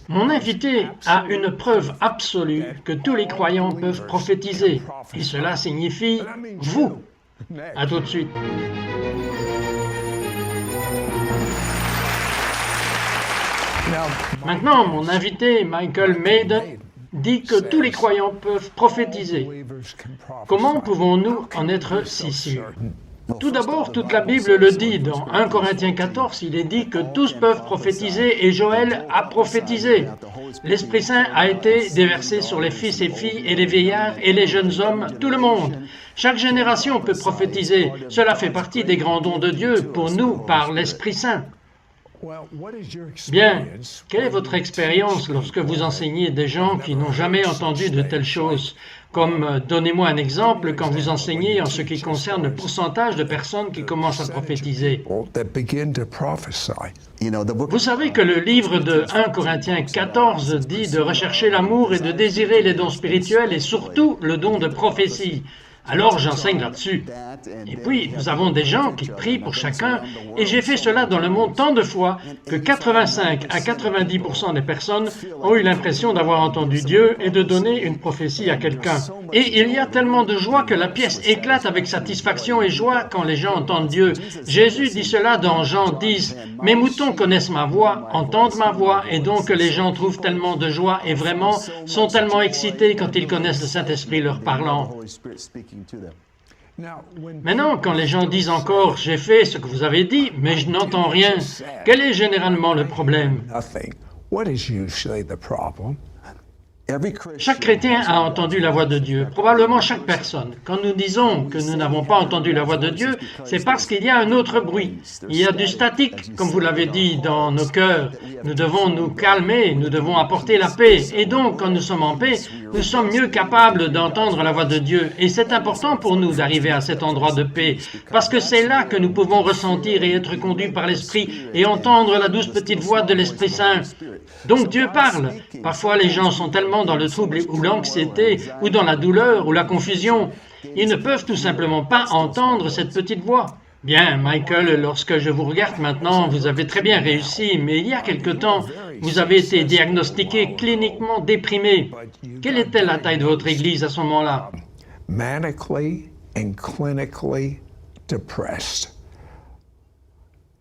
Mon invité a une preuve absolue que tous les croyants peuvent prophétiser. Et cela signifie vous. À tout de suite. Maintenant, mon invité, Michael Maiden, dit que tous les croyants peuvent prophétiser. Comment pouvons-nous en être si sûrs? Tout d'abord, toute la Bible le dit. Dans 1 Corinthiens 14, il est dit que tous peuvent prophétiser et Joël a prophétisé. L'Esprit Saint a été déversé sur les fils et filles et les vieillards et les jeunes hommes, tout le monde. Chaque génération peut prophétiser. Cela fait partie des grands dons de Dieu pour nous par l'Esprit Saint. Bien, quelle est votre expérience lorsque vous enseignez des gens qui n'ont jamais entendu de telles choses? Comme, donnez-moi un exemple quand vous enseignez en ce qui concerne le pourcentage de personnes qui commencent à prophétiser. Vous savez que le livre de 1 Corinthiens 14 dit de rechercher l'amour et de désirer les dons spirituels et surtout le don de prophétie. Alors j'enseigne là-dessus. Et puis, nous avons des gens qui prient pour chacun, et j'ai fait cela dans le monde tant de fois que 85 à 90% des personnes ont eu l'impression d'avoir entendu Dieu et de donner une prophétie à quelqu'un. Et il y a tellement de joie que la pièce éclate avec satisfaction et joie quand les gens entendent Dieu. Jésus dit cela dans Jean 10. « Mes moutons connaissent ma voix, entendent ma voix, et donc les gens trouvent tellement de joie et vraiment sont tellement excités quand ils connaissent le Saint-Esprit leur parlant. » Maintenant, quand les gens disent encore « j'ai fait ce que vous avez dit, mais je n'entends rien », quel est généralement le problème? Chaque chrétien a entendu la voix de Dieu, probablement chaque personne. Quand nous disons que nous n'avons pas entendu la voix de Dieu, c'est parce qu'il y a un autre bruit. Il y a du statique, comme vous l'avez dit, dans nos cœurs. Nous devons nous calmer, nous devons apporter la paix. Et donc, quand nous sommes en paix, nous sommes mieux capables d'entendre la voix de Dieu. Et c'est important pour nous d'arriver à cet endroit de paix, parce que c'est là que nous pouvons ressentir et être conduits par l'Esprit et entendre la douce petite voix de l'Esprit Saint. Donc Dieu parle. Parfois, les gens sont tellement dans le trouble ou l'anxiété, ou dans la douleur, ou la confusion. Ils ne peuvent tout simplement pas entendre cette petite voix. Bien, Michael, lorsque je vous regarde maintenant, vous avez très bien réussi, mais il y a quelque temps, vous avez été diagnostiqué cliniquement déprimé. Quelle était la taille de votre église à ce moment-là? Manically and clinically depressed.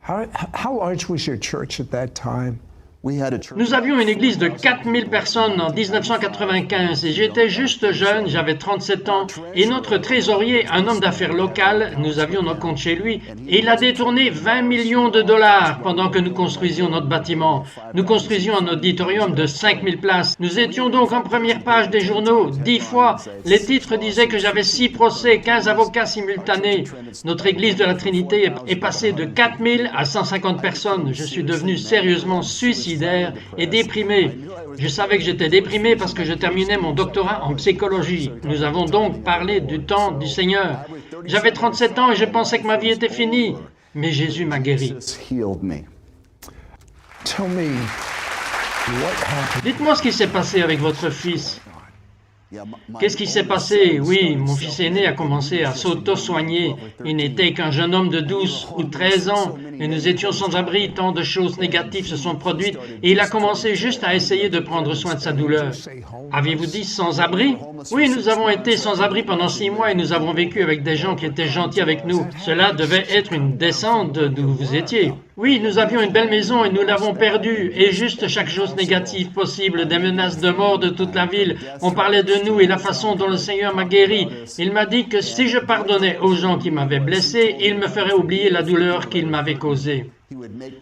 How large was your church at that time? Nous avions une église de 4000 personnes en 1995 et j'étais juste jeune, j'avais 37 ans et notre trésorier, un homme d'affaires local, nous avions notre compte chez lui et il a détourné 20 millions de dollars pendant que nous construisions notre bâtiment. Nous construisions un auditorium de 5000 places. Nous étions donc en première page des journaux 10 fois. Les titres disaient que j'avais 6 procès, 15 avocats simultanés. Notre église de la Trinité est passée de 4000 à 150 personnes. Je suis devenu sérieusement suicidaire et déprimé. Je savais que j'étais déprimé parce que je terminais mon doctorat en psychologie. Nous avons donc parlé du temps du Seigneur. J'avais 37 ans et je pensais que ma vie était finie. Mais Jésus m'a guéri. Dites-moi ce qui s'est passé avec votre fils. Qu'est-ce qui s'est passé? Oui, mon fils aîné a commencé à s'auto-soigner. Il n'était qu'un jeune homme de 12 ou 13 ans et nous étions sans abri. Tant de choses négatives se sont produites et il a commencé juste à essayer de prendre soin de sa douleur. Aviez-vous dit sans abri? Oui, nous avons été sans abri pendant 6 mois et nous avons vécu avec des gens qui étaient gentils avec nous. Cela devait être une descente d'où vous étiez. Oui, nous avions une belle maison et nous l'avons perdue. Et juste chaque chose négative possible, des menaces de mort de toute la ville. On parlait de nous et la façon dont le Seigneur m'a guéri. Il m'a dit que si je pardonnais aux gens qui m'avaient blessé, il me ferait oublier la douleur qu'ils m'avaient causée.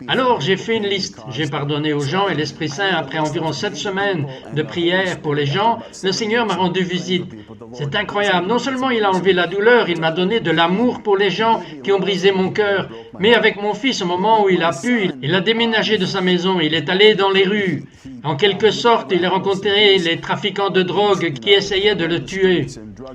Alors j'ai fait une liste, j'ai pardonné aux gens et l'Esprit Saint, après environ 7 semaines de prière pour les gens, le Seigneur m'a rendu visite. C'est incroyable, non seulement il a enlevé la douleur, il m'a donné de l'amour pour les gens qui ont brisé mon cœur, mais avec mon fils, au moment où il a pu, il a déménagé de sa maison, il est allé dans les rues. En quelque sorte, il a rencontré les trafiquants de drogue qui essayaient de le tuer.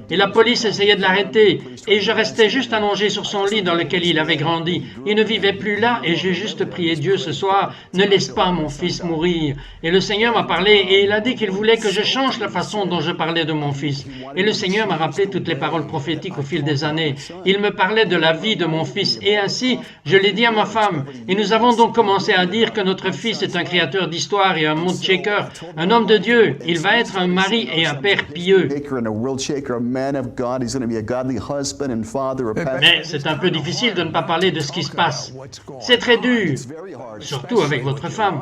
Et la police essayait de l'arrêter. Et je restais juste allongé sur son lit dans lequel il avait grandi. Il ne vivait plus là et j'ai juste prié Dieu ce soir, ne laisse pas mon fils mourir. Et le Seigneur m'a parlé et il a dit qu'il voulait que je change la façon dont je parlais de mon fils. Et le Seigneur m'a rappelé toutes les paroles prophétiques au fil des années. Il me parlait de la vie de mon fils et ainsi, je l'ai dit à ma femme. Et nous avons donc commencé à dire que notre fils est un créateur d'histoire et un monde shaker, un homme de Dieu. Il va être un mari et un père pieux. Mais c'est un peu difficile de ne pas parler de ce qui se passe. C'est très dur, surtout avec votre femme.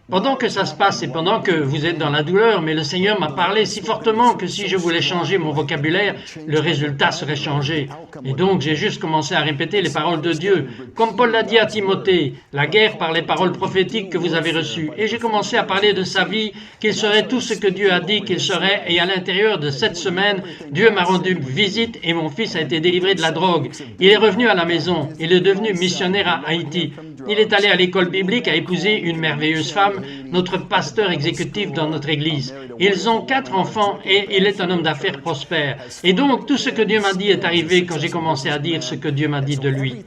Pendant que ça se passe et pendant que vous êtes dans la douleur, mais le Seigneur m'a parlé si fortement que si je voulais changer mon vocabulaire, le résultat serait changé. Et donc j'ai juste commencé à répéter les paroles de Dieu. Comme Paul l'a dit à Timothée, la guerre par les paroles prophétiques que vous avez reçues. Et j'ai commencé à parler de sa vie, qu'il serait tout ce que Dieu a dit qu'il serait. Et à l'intérieur de cette semaine, Dieu m'a rendu visite et mon fils a été délivré de la drogue. Il est revenu à la maison. Il est devenu missionnaire à Haïti. Il est allé à l'école biblique, a épousé une merveilleuse femme, notre pasteur exécutif dans notre église. Ils ont 4 enfants et il est un homme d'affaires prospère. Et donc, tout ce que Dieu m'a dit est arrivé quand j'ai commencé à dire ce que Dieu m'a dit de lui.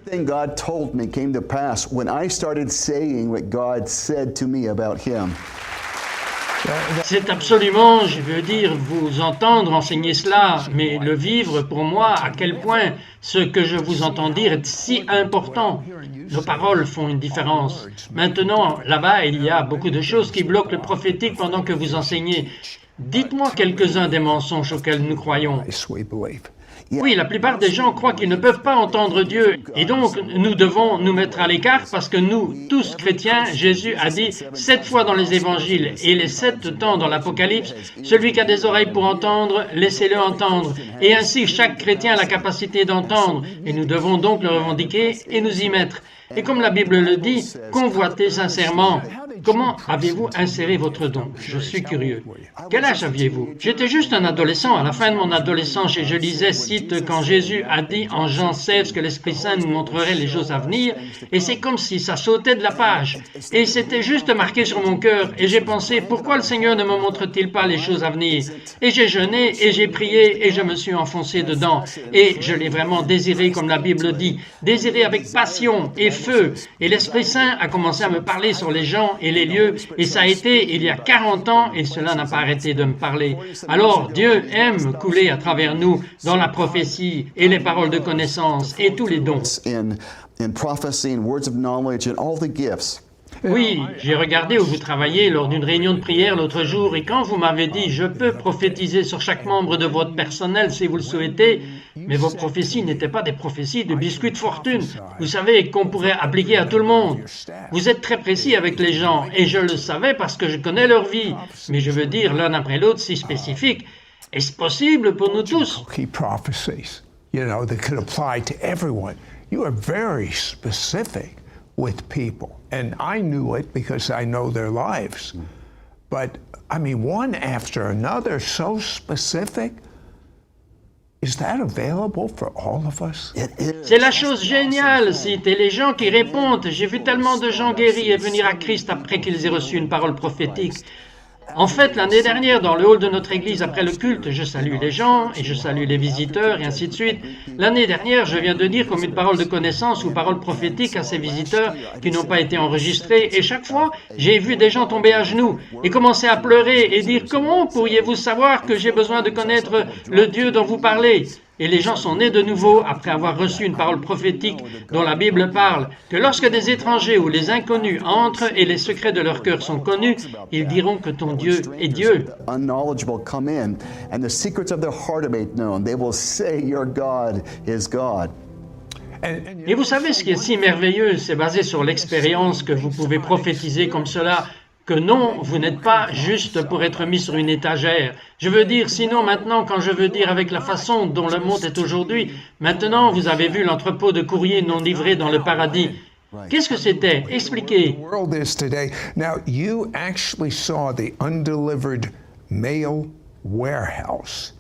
C'est absolument, je veux dire, vous entendre enseigner cela, mais le vivre pour moi, à quel point ce que je vous entends dire est si important. Nos paroles font une différence. Maintenant, là-bas, il y a beaucoup de choses qui bloquent le prophétique pendant que vous enseignez. Dites-moi quelques-uns des mensonges auxquels nous croyons. Oui, la plupart des gens croient qu'ils ne peuvent pas entendre Dieu. Et donc, nous devons nous mettre à l'écart parce que nous, tous chrétiens, Jésus a dit 7 fois dans les évangiles et les 7 temps dans l'Apocalypse, celui qui a des oreilles pour entendre, laissez-le entendre. Et ainsi, chaque chrétien a la capacité d'entendre. Et nous devons donc le revendiquer et nous y mettre. Et comme la Bible le dit, convoitez sincèrement. Comment avez-vous inséré votre don? Je suis curieux. Quel âge aviez-vous? J'étais juste un adolescent. À la fin de mon adolescence, et je lisais, cite, quand Jésus a dit en Jean 16 que l'Esprit Saint nous montrerait les choses à venir, et c'est comme si ça sautait de la page. Et c'était juste marqué sur mon cœur, et j'ai pensé, pourquoi le Seigneur ne me montre-t-il pas les choses à venir? Et j'ai jeûné, et j'ai prié, et je me suis enfoncé dedans. Et je l'ai vraiment désiré, comme la Bible dit, désiré avec passion et feu. Et l'Esprit Saint a commencé à me parler sur les gens et les lieux, et ça a été il y a 40 ans, et cela n'a pas arrêté de me parler. Alors, Dieu aime couler à travers nous dans la prophétie et les paroles de connaissance et tous les dons. Oui, j'ai regardé où vous travaillez lors d'une réunion de prière l'autre jour, et quand vous m'avez dit « Je peux prophétiser sur chaque membre de votre personnel si vous le souhaitez », mais vos prophéties n'étaient pas des prophéties de biscuits de fortune, vous savez, qu'on pourrait appliquer à tout le monde. Vous êtes très précis avec les gens, et je le savais parce que je connais leur vie, mais je veux dire l'un après l'autre si spécifique. Est-ce possible pour nous tous? With people. And I knew it because I know their lives. But, I mean, one after another, so specific. Is that available for all of us? C'est la chose géniale, c'est les gens qui répondent. J'ai vu tellement de gens guéris et venir à Christ après qu'ils aient reçu une parole prophétique. En fait, l'année dernière, dans le hall de notre église, après le culte, je salue les gens et je salue les visiteurs et ainsi de suite. L'année dernière, je viens de dire comme une parole de connaissance ou parole prophétique à ces visiteurs qui n'ont pas été enregistrés. Et chaque fois, j'ai vu des gens tomber à genoux et commencer à pleurer et dire « Comment pourriez-vous savoir que j'ai besoin de connaître le Dieu dont vous parlez ?» Et les gens sont nés de nouveau après avoir reçu une parole prophétique dont la Bible parle, que lorsque des étrangers ou les inconnus entrent et les secrets de leur cœur sont connus, ils diront que ton Dieu est Dieu. Et vous savez ce qui est si merveilleux, c'est basé sur l'expérience que vous pouvez prophétiser comme cela, que non, vous n'êtes pas juste pour être mis sur une étagère. Je veux dire, sinon maintenant, quand je veux dire avec la façon dont le monde est aujourd'hui, maintenant vous avez vu l'entrepôt de courrier non livré dans le paradis. Qu'est-ce que c'était? Expliquez. Now, you actually saw the undelivered mail warehouse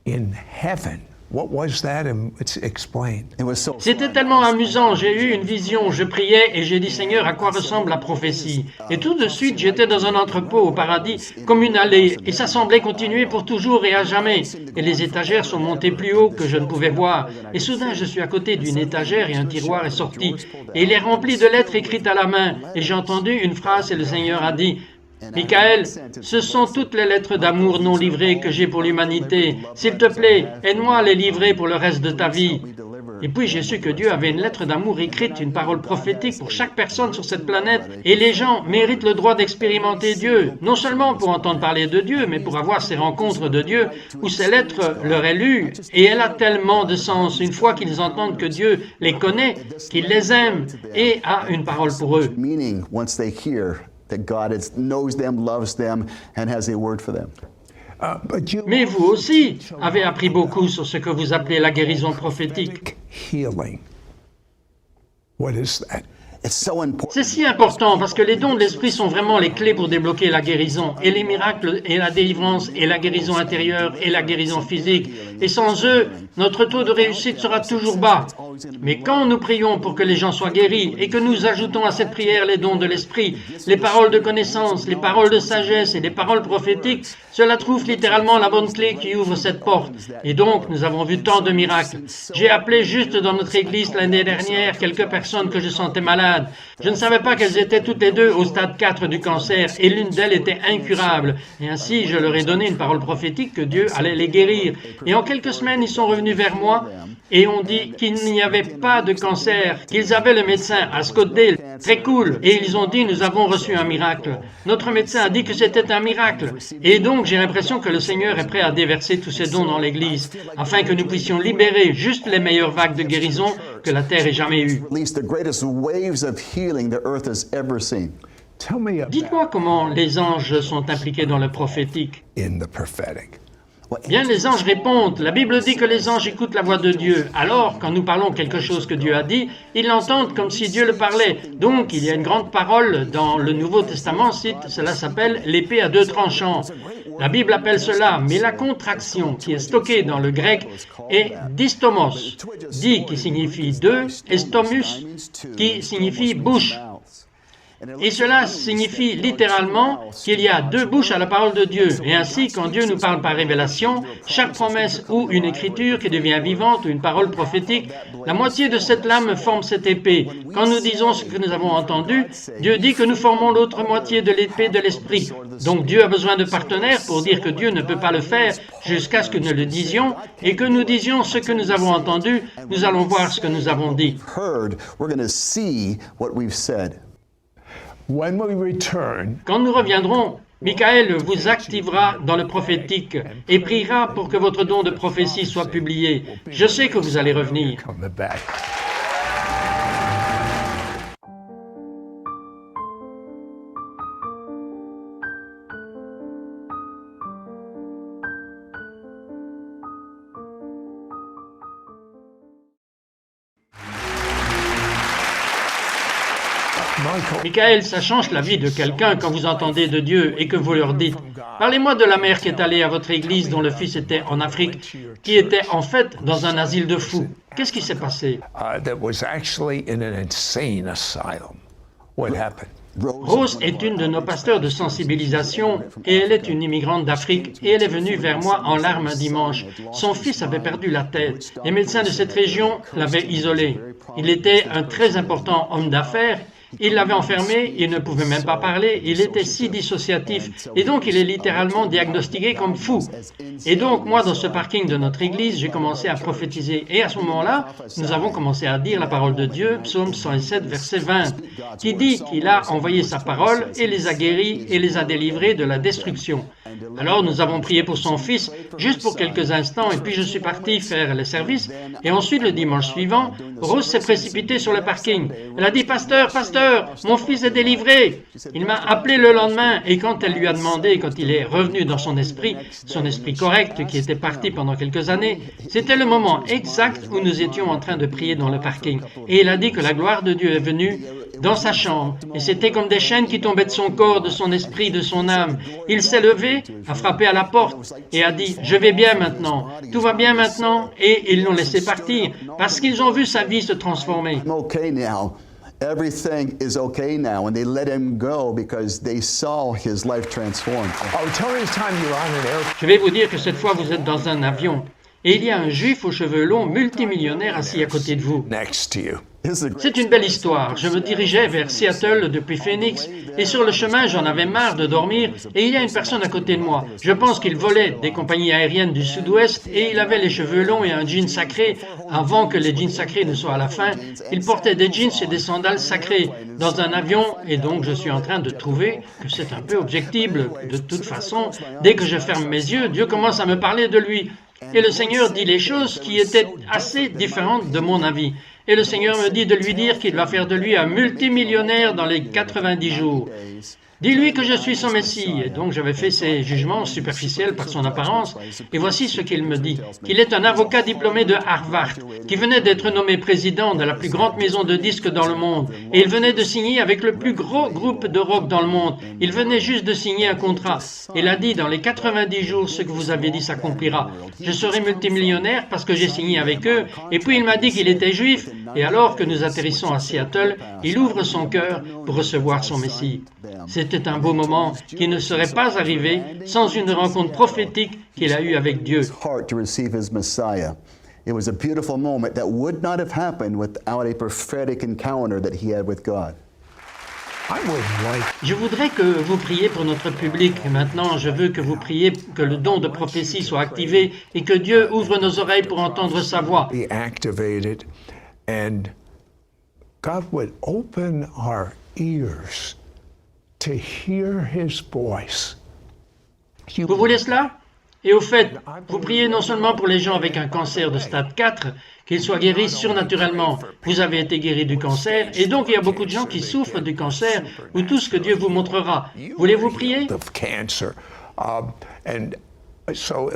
in heaven. What was that? Explain. C'était tellement amusant. J'ai eu une vision. Je priais et j'ai dit, Seigneur, à quoi ressemble la prophétie? Et tout de suite, j'étais dans un entrepôt au paradis, comme une allée. Et ça semblait continuer pour toujours et à jamais. Et les étagères sont montées plus haut que je ne pouvais voir. Et soudain, je suis à côté d'une étagère et un tiroir est sorti. Et il est rempli de lettres écrites à la main. Et j'ai entendu une phrase et le Seigneur a dit, Michael, ce sont toutes les lettres d'amour non livrées que j'ai pour l'humanité. S'il te plaît, aide-moi à les livrer pour le reste de ta vie. Et puis j'ai su que Dieu avait une lettre d'amour écrite, une parole prophétique pour chaque personne sur cette planète. Et les gens méritent le droit d'expérimenter Dieu, non seulement pour entendre parler de Dieu, mais pour avoir ces rencontres de Dieu où ces lettres leur est lues. Et elle a tellement de sens une fois qu'ils entendent que Dieu les connaît, qu'il les aime et a une parole pour eux. Meaning, once they hear that God knows them, loves them, and has a word for them. Mais vous aussi avez appris beaucoup sur ce que vous appelez la guérison prophétique. Healing. What is that? It's so important. C'est si important parce que les dons de l'Esprit sont vraiment les clés pour débloquer la guérison et les miracles et la délivrance et la guérison intérieure et la guérison physique. Et sans eux, notre taux de réussite sera toujours bas. Mais quand nous prions pour que les gens soient guéris et que nous ajoutons à cette prière les dons de l'Esprit, les paroles de connaissance, les paroles de sagesse et les paroles prophétiques, cela trouve littéralement la bonne clé qui ouvre cette porte. Et donc, nous avons vu tant de miracles. J'ai appelé juste dans notre église l'année dernière quelques personnes que je sentais malades. Je ne savais pas qu'elles étaient toutes les deux au stade 4 du cancer et l'une d'elles était incurable. Et ainsi, je leur ai donné une parole prophétique que Dieu allait les guérir. Et en quelques semaines, ils sont revenus vers moi et ont dit qu'il n'y avait pas de cancer, qu'ils avaient le médecin à Scottsdale. Très cool. Et ils ont dit, nous avons reçu un miracle. Notre médecin a dit que c'était un miracle. Et donc, j'ai l'impression que le Seigneur est prêt à déverser tous ses dons dans l'Église, afin que nous puissions libérer juste les meilleures vagues de guérison que la terre ait jamais eues. Release the greatest waves of healing the earth has ever seen. Tell me Dites-moi comment les anges sont impliqués dans le prophétique. in the prophetic. Bien, les anges répondent. La Bible dit que les anges écoutent la voix de Dieu. Alors, quand nous parlons quelque chose que Dieu a dit, ils l'entendent comme si Dieu le parlait. Donc, il y a une grande parole dans le Nouveau Testament, cela s'appelle l'épée à deux tranchants. La Bible appelle cela, mais la contraction qui est stockée dans le grec est distomos, di qui signifie deux, et stomus qui signifie bouche. Et cela signifie littéralement qu'il y a deux bouches à la parole de Dieu. Et ainsi, quand Dieu nous parle par révélation, chaque promesse ou une écriture qui devient vivante ou une parole prophétique, la moitié de cette lame forme cette épée. Quand nous disons ce que nous avons entendu, Dieu dit que nous formons l'autre moitié de l'épée de l'esprit. Donc Dieu a besoin de partenaires pour dire que Dieu ne peut pas le faire jusqu'à ce que nous le disions et que nous disions ce que nous avons entendu, nous allons voir ce que nous avons dit. Heard, we're going to see what we've said. When we return, Quand nous reviendrons, Michael vous activera dans le prophétique et priera pour que votre don de prophétie soit publié. Je sais que vous allez revenir. coming back. Michael, ça change la vie de quelqu'un quand vous entendez de Dieu et que vous leur dites « Parlez-moi de la mère qui est allée à votre église dont le fils était en Afrique, qui était en fait dans un asile de fous. Qu'est-ce qui s'est passé? That was actually in an insane asylum. What happened? Rose est une de nos pasteurs de sensibilisation et elle est une immigrante d'Afrique et elle est venue vers moi en larmes un dimanche. Son fils avait perdu la tête. Les médecins de cette région l'avaient isolé. Il était un très important homme d'affaires. Il l'avait enfermé, il ne pouvait même pas parler, il était si dissociatif et donc il est littéralement diagnostiqué comme fou. Et donc moi dans ce parking de notre église, j'ai commencé à prophétiser et à ce moment-là, nous avons commencé à dire la parole de Dieu, psaume 107, verset 20, qui dit qu'il a envoyé sa parole et les a guéris et les a délivrés de la destruction. Alors nous avons prié pour son fils juste pour quelques instants et puis je suis parti faire les services et ensuite le dimanche suivant, Rose s'est précipitée sur le parking. Elle a dit « Pasteur, mon fils est délivré !» Il m'a appelé le lendemain et quand elle lui a demandé, quand il est revenu dans son esprit correct qui était parti pendant quelques années, c'était le moment exact où nous étions en train de prier dans le parking. Et il a dit que la gloire de Dieu est venue dans sa chambre et c'était comme des chaînes qui tombaient de son corps, de son esprit, de son âme. Il s'est levé, a frappé à la porte et a dit « Je vais bien maintenant, tout va bien maintenant » et ils l'ont laissé partir parce qu'ils ont vu sa vie se transformer. I'm okay now. Everything is okay now. And they let him go because they saw his life transformed. Oh, tell me this time you're on an airplane. Je vais vous dire que cette fois vous êtes dans un avion et il y a un juif aux cheveux longs multimillionnaire assis à côté de vous. Next to you. C'est une belle histoire. Je me dirigeais vers Seattle depuis Phoenix et sur le chemin, j'en avais marre de dormir et il y a une personne à côté de moi. Je pense qu'il volait des compagnies aériennes du Sud-Ouest et il avait les cheveux longs et un jean sacré. Avant que les jeans sacrés ne soient à la fin, il portait des jeans et des sandales sacrées dans un avion et donc je suis en train de trouver que c'est un peu objectible. De toute façon, dès que je ferme mes yeux, Dieu commence à me parler de lui. Et le Seigneur dit les choses qui étaient assez différentes de mon avis. Et le Seigneur me dit de lui dire qu'il va faire de lui un multimillionnaire dans les 90 jours. Dis-lui que je suis son Messie. Et donc j'avais fait ces jugements superficiels par son apparence. Et voici ce qu'il me dit. Qu'il est un avocat diplômé de Harvard, qui venait d'être nommé président de la plus grande maison de disques dans le monde. Et il venait de signer avec le plus gros groupe de rock dans le monde. Il venait juste de signer un contrat. Il a dit, dans les 90 jours, ce que vous avez dit s'accomplira. Je serai multimillionnaire parce que j'ai signé avec eux. Et puis il m'a dit qu'il était juif. Et alors que nous atterrissons à Seattle, il ouvre son cœur pour recevoir son Messie. C'était un beau moment qui ne serait pas arrivé sans une rencontre prophétique qu'il a eue avec Dieu. It was a beautiful moment that would not have happened without a prophetic encounter that he had with God. Je voudrais que vous priez pour notre public. Maintenant, je veux que vous priez que le don de prophétie soit activé et que Dieu ouvre nos oreilles pour entendre sa voix. Be activated and God would open our ears to hear his voice. Vous voulez cela? Et au fait, vous priez non seulement pour les gens avec un cancer de stade 4, qu'ils soient guéris surnaturellement. Vous avez été guéri du cancer, et donc il y a beaucoup de gens qui souffrent du cancer, ou tout ce que Dieu vous montrera. Voulez-vous prier? Of cancer. And so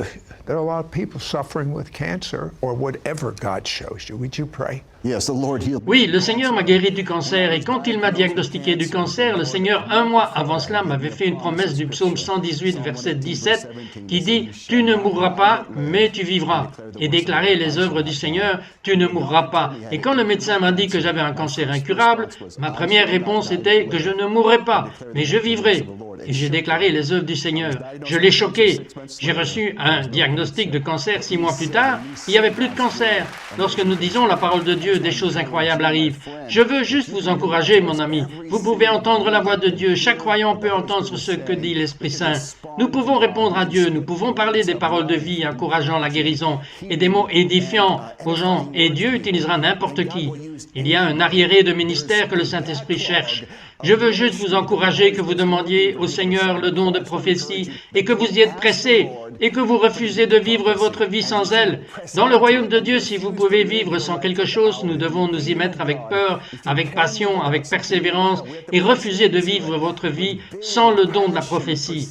there are a lot of people suffering with cancer or whatever God shows you. Would you pray? Yes, the Lord healed. Oui, le Seigneur m'a guéri du cancer et quand il m'a diagnostiqué du cancer, le Seigneur, un mois avant cela, m'avait fait une promesse du psaume 118, verset 17, qui dit « Tu ne mourras pas, mais tu vivras » et déclarer les œuvres du Seigneur « Tu ne mourras pas ». Et quand le médecin m'a dit que j'avais un cancer incurable, ma première réponse était que je ne mourrais pas, mais je vivrais. Et j'ai déclaré les œuvres du Seigneur. Je l'ai choqué. J'ai reçu un diagnostic de cancer 6 mois plus tard. Il n'y avait plus de cancer. Lorsque nous disons la parole de Dieu, des choses incroyables arrivent. Je veux juste vous encourager, mon ami. Vous pouvez entendre la voix de Dieu. Chaque croyant peut entendre ce que dit l'Esprit Saint. Nous pouvons répondre à Dieu. Nous pouvons parler des paroles de vie encourageant la guérison et des mots édifiants aux gens. Et Dieu utilisera n'importe qui. Il y a un arriéré de ministère que le Saint-Esprit cherche. Je veux juste vous encourager que vous demandiez au Seigneur le don de prophétie et que vous y êtes pressé et que vous refusez de vivre votre vie sans elle. Dans le royaume de Dieu, si vous pouvez vivre sans quelque chose, nous devons nous y mettre avec peur, avec passion, avec persévérance et refuser de vivre votre vie sans le don de la prophétie.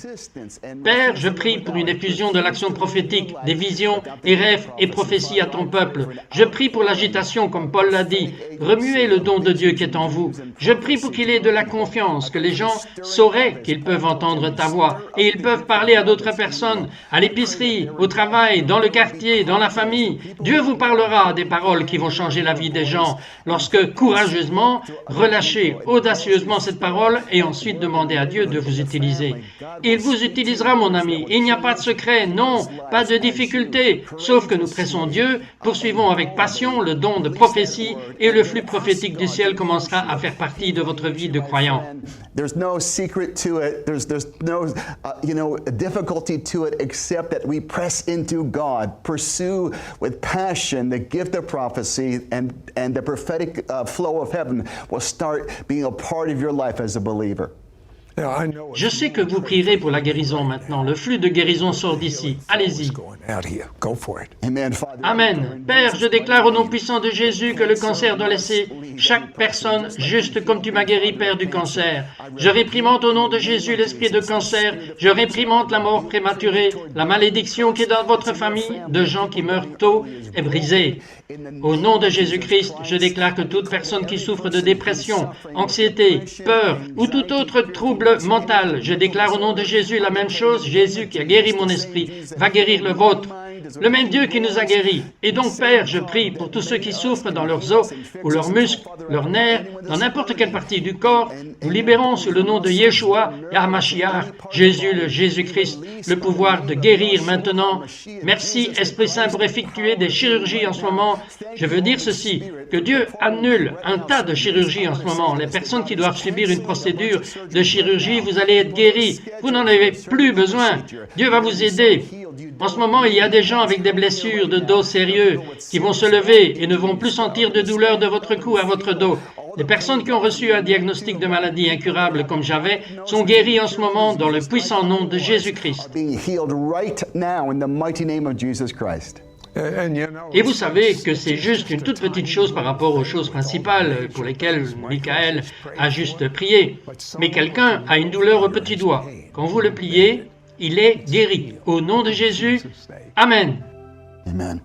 Père, je prie pour une effusion de l'action prophétique, des visions et rêves et prophéties à ton peuple. Je prie pour l'agitation, comme Paul l'a dit. Remuez le don de Dieu qui est en vous. Je prie pour qu'il ait de la confiance, que les gens sauraient qu'ils peuvent entendre ta voix et ils peuvent parler à d'autres personnes, à l'épicerie, au travail, dans le quartier, dans la famille. Dieu vous parlera des paroles qui vont changer la vie des gens lorsque, courageusement, relâchez audacieusement cette parole et ensuite demandez à Dieu de vous utiliser. Il vous utilisera, mon ami. Il n'y a pas de secret, non, pas de difficulté, sauf que nous pressons Dieu, poursuivons avec passion le don de prophétie et le flux prophétique du ciel commencera à faire partie de votre vie de croyant. There's no secret to it. There's no difficulty to it except that we press into God, pursue with passion the gift of prophecy, and the prophetic flow of heaven will start being a part of your life as a believer. Je sais que vous prierez pour la guérison maintenant. Le flux de guérison sort d'ici. Allez-y. Amen. Père, je déclare au nom puissant de Jésus que le cancer doit laisser chaque personne juste comme tu m'as guéri, Père, du cancer. Je réprimande au nom de Jésus l'esprit de cancer. Je réprimande la mort prématurée. La malédiction qui est dans votre famille de gens qui meurent tôt est brisée. Au nom de Jésus-Christ, je déclare que toute personne qui souffre de dépression, anxiété, peur ou tout autre trouble mental, je déclare au nom de Jésus la même chose. Jésus qui a guéri mon esprit va guérir le vôtre. le même Dieu qui nous a guéris. Et donc, Père, je prie pour tous ceux qui souffrent dans leurs os ou leurs muscles, leurs nerfs, dans n'importe quelle partie du corps. Nous libérons sous le nom de Yeshua, Yahmashiach, Jésus, le Jésus-Christ, le pouvoir de guérir maintenant. Merci, Esprit Saint, pour effectuer des chirurgies en ce moment. Je veux dire ceci, que Dieu annule un tas de chirurgies en ce moment. Les personnes qui doivent subir une procédure de chirurgie, vous allez être guéris. Vous n'en avez plus besoin. Dieu va vous aider. En ce moment, il y a des gens avec des blessures de dos sérieux qui vont se lever et ne vont plus sentir de douleur de votre cou à votre dos. Les personnes qui ont reçu un diagnostic de maladie incurable comme j'avais sont guéries en ce moment dans le puissant nom de Jésus-Christ. Et vous savez que c'est juste une toute petite chose par rapport aux choses principales pour lesquelles Michael a juste prié. Mais quelqu'un a une douleur au petit doigt. Quand vous le pliez, il est guéri. Au nom de Jésus, Amen. Amen.